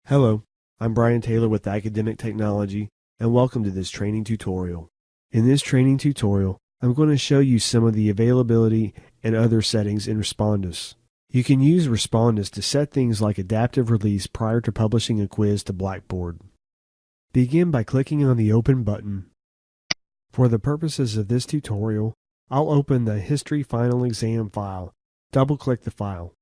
Hello, I'm Brian Taylor with Academic Technology, and welcome to this training tutorial. In this training tutorial, I'm going to show you some of the availability and other settings in Respondus. You can use Respondus to set things like adaptive release prior to publishing a quiz to Blackboard. Begin by clicking on the Open button. For the purposes of this tutorial, I'll open the History Final Exam file. Double-click the file.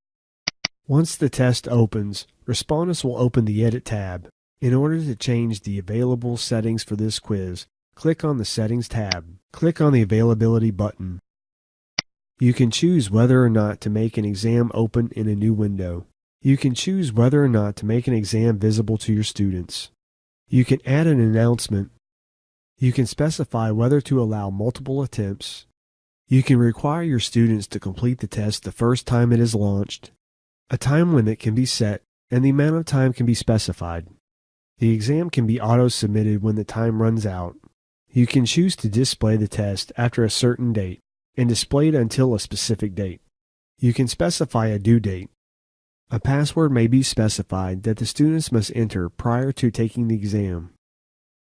Once the test opens, Respondus will open the Edit tab. In order to change the available settings for this quiz, click on the Settings tab. Click on the Availability button. You can choose whether or not to make an exam open in a new window. You can choose whether or not to make an exam visible to your students. You can add an announcement. You can specify whether to allow multiple attempts. You can require your students to complete the test the first time it is launched. A time limit can be set, and the amount of time can be specified. The exam can be auto-submitted when the time runs out. You can choose to display the test after a certain date, and display it until a specific date. You can specify a due date. A password may be specified that the students must enter prior to taking the exam.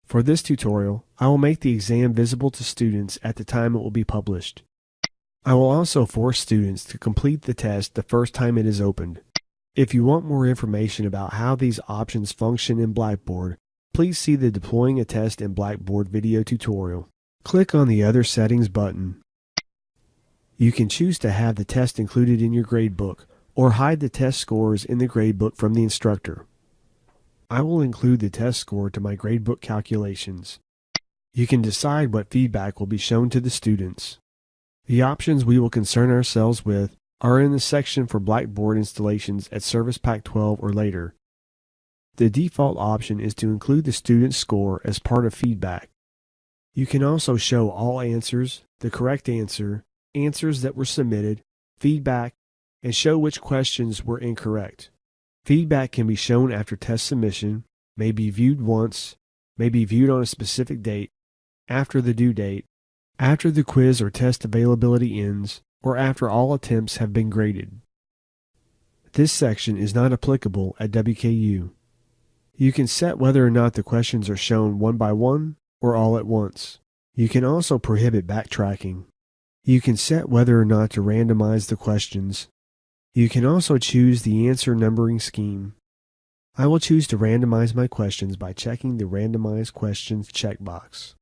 For this tutorial, I will make the exam visible to students at the time it will be published. I will also force students to complete the test the first time it is opened. If you want more information about how these options function in Blackboard, please see the Deploying a Test in Blackboard video tutorial. Click on the Other Settings button. You can choose to have the test included in your gradebook or hide the test scores in the gradebook from the instructor. I will include the test score to my gradebook calculations. You can decide what feedback will be shown to the students. The options we will concern ourselves with are in the section for Blackboard installations at Service Pack 12 or later. The default option is to include the student's score as part of feedback. You can also show all answers, the correct answer, answers that were submitted, feedback, and show which questions were incorrect. Feedback can be shown after test submission, may be viewed once, may be viewed on a specific date, after the due date, after the quiz or test availability ends, or after all attempts have been graded. This section is not applicable at WKU. You can set whether or not the questions are shown one by one or all at once. You can also prohibit backtracking. You can set whether or not to randomize the questions. You can also choose the answer numbering scheme. I will choose to randomize my questions by checking the Randomize Questions checkbox.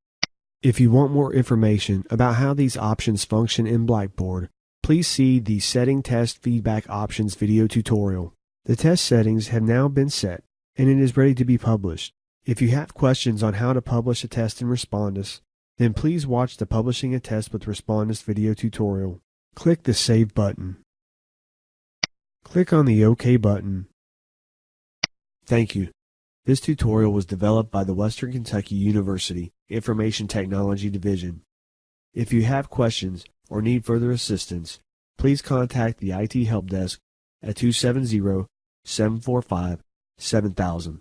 If you want more information about how these options function in Blackboard, please see the Setting Test Feedback Options video tutorial. The test settings have now been set, and it is ready to be published. If you have questions on how to publish a test in Respondus, then please watch the Publishing a Test with Respondus video tutorial. Click the Save button. Click on the OK button. Thank you. This tutorial was developed by the Western Kentucky University Information Technology Division. If you have questions or need further assistance, please contact the IT Help Desk at 270-745-7000.